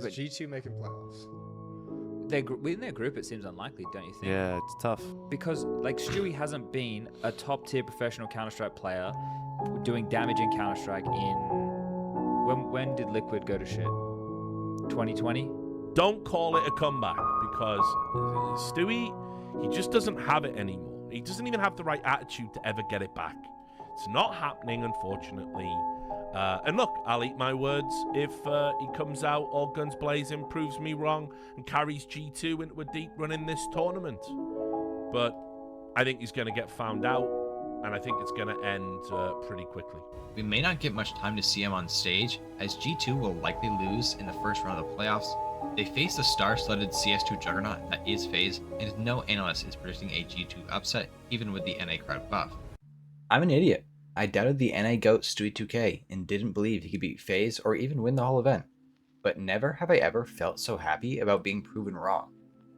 Is G2 making playoffs? Within their group, it seems unlikely, don't you think? Yeah, it's tough. Because like Stewie hasn't been a top tier professional Counter-Strike player doing damage in Counter-Strike in when did Liquid go to shit? 2020? Don't call it a comeback because Stewie, he just doesn't have it anymore. He doesn't even have the right attitude to ever get it back. It's not happening, unfortunately. And look, I'll eat my words if he comes out all guns blazing, proves me wrong, and carries G2 into a deep run in this tournament. But I think he's going to get found out, and I think it's going to end pretty quickly. We may not get much time to see him on stage, as G2 will likely lose in the first round of the playoffs. They face the star-studded CS2 juggernaut that is FaZe, and no analyst is predicting a G2 upset, even with the NA crowd buff. I'm an idiot. I doubted the NA GOAT Stewie2k and didn't believe he could beat FaZe or even win the whole event. But never have I ever felt so happy about being proven wrong.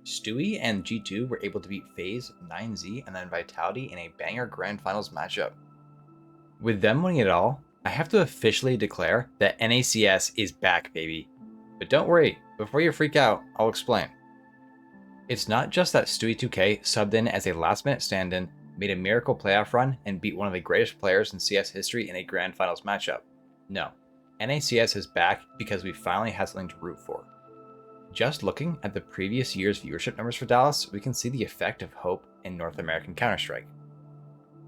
Stewie and G2 were able to beat FaZe, 9Z, and then Vitality in a banger Grand Finals matchup. With them winning it all, I have to officially declare that NA CS is back, baby. But don't worry, before you freak out, I'll explain. It's not just that Stewie2k subbed in as a last-minute stand-in, made a miracle playoff run, and beat one of the greatest players in CS history in a Grand Finals matchup. No, NA CS is back because we finally had something to root for. Just looking at the previous year's viewership numbers for Dallas, we can see the effect of hope in North American Counter-Strike.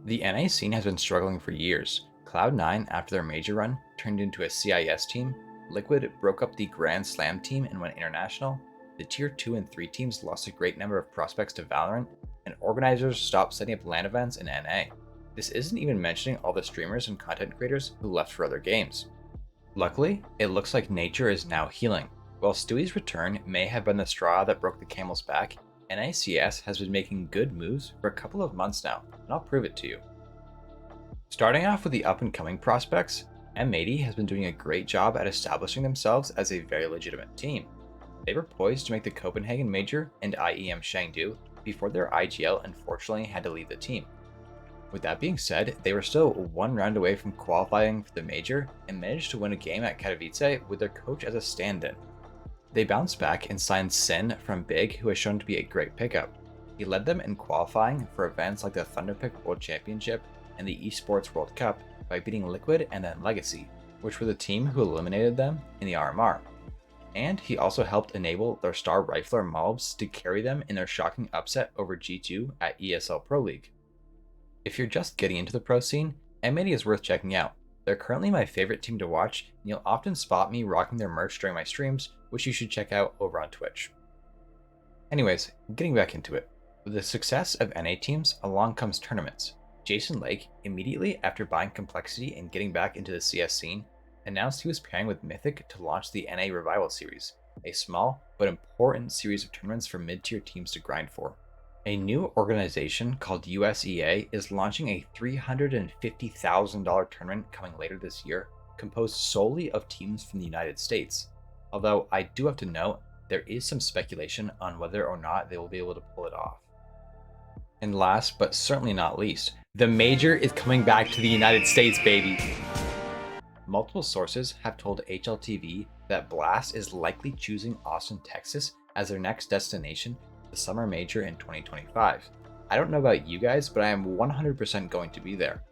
The NA scene has been struggling for years. Cloud9, after their major run, turned into a CIS team. Liquid broke up the Grand Slam team and went international. The Tier 2 and 3 teams lost a great number of prospects to Valorant, and organizers stopped setting up LAN events in NA. This isn't even mentioning all the streamers and content creators who left for other games. Luckily, it looks like nature is now healing. While Stewie's return may have been the straw that broke the camel's back, NA CS has been making good moves for a couple of months now, and I'll prove it to you. Starting off with the up-and-coming prospects, M80 has been doing a great job at establishing themselves as a very legitimate team. They were poised to make the Copenhagen Major and IEM Chengdu before their IGL unfortunately had to leave the team. With that being said, they were still one round away from qualifying for the Major and managed to win a game at Katowice with their coach as a stand-in. They bounced back and signed Sin from Big, who has shown to be a great pickup. He led them in qualifying for events like the Thunderpick World Championship and the Esports World Cup by beating Liquid and then Legacy, which were the team who eliminated them in the RMR. And he also helped enable their star rifler Mobs to carry them in their shocking upset over G2 at ESL Pro League. If you're just getting into the pro scene, M80 is worth checking out. They're currently my favorite team to watch, and you'll often spot me rocking their merch during my streams, which you should check out over on Twitch. Anyways, getting back into it. With the success of NA teams, along comes tournaments. Jason Lake, immediately after buying Complexity and getting back into the CS scene, announced he was pairing with Mythic to launch the NA Revival Series, a small but important series of tournaments for mid-tier teams to grind for. A new organization called USEA is launching a $350,000 tournament coming later this year, composed solely of teams from the United States. Although I do have to note, there is some speculation on whether or not they will be able to pull it off. And last but certainly not least, the Major is coming back to the United States, baby! Multiple sources have told HLTV that Blast is likely choosing Austin, Texas as their next destination for the Summer Major in 2025. I don't know about you guys, but I am 100% going to be there.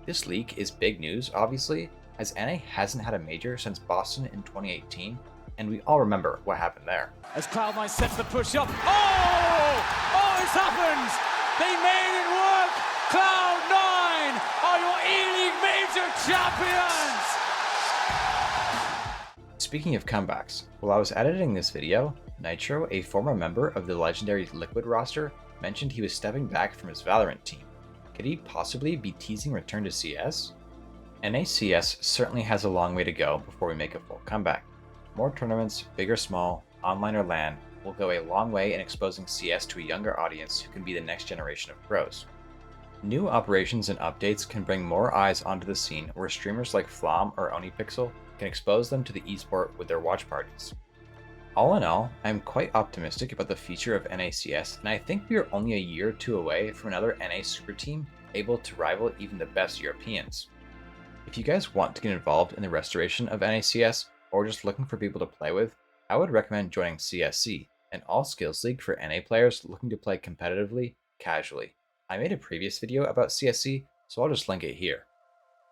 This leak is big news, obviously, as NA hasn't had a major since Boston in 2018, and we all remember what happened there. As Cloud9 sets the push up. Oh, it's happened! They made it work! Cloud9 are your E-League Major champions! Speaking of comebacks, while I was editing this video, Nitro, a former member of the legendary Liquid roster, mentioned he was stepping back from his Valorant team. Could he possibly be teasing return to CS? NA CS certainly has a long way to go before we make a full comeback. More tournaments, big or small, online or LAN, will go a long way in exposing CS to a younger audience who can be the next generation of pros. New operations and updates can bring more eyes onto the scene where streamers like Flom or OniPixel can expose them to the esport with their watch parties. All in all, I am quite optimistic about the future of NA CS, and I think we are only a year or two away from another NA super team able to rival even the best Europeans. If you guys want to get involved in the restoration of NA CS, or just looking for people to play with, I would recommend joining CSC, an all-skills league for NA players looking to play competitively, casually. I made a previous video about CSC, so I'll just link it here.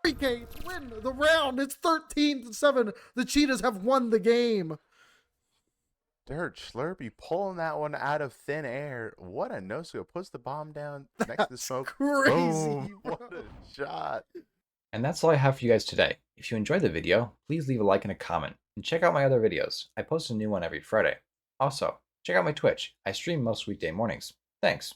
3K win the round. It's 13-7. The Cheetahs have won the game. Dirt Slurpee pulling that one out of thin air. What a no-scope. Puts the bomb down next to the smoke. Crazy. Boom. Bro. What a shot. And that's all I have for you guys today. If you enjoyed the video, please leave a like and a comment, and check out my other videos. I post a new one every Friday. Also, check out my Twitch. I stream most weekday mornings. Thanks.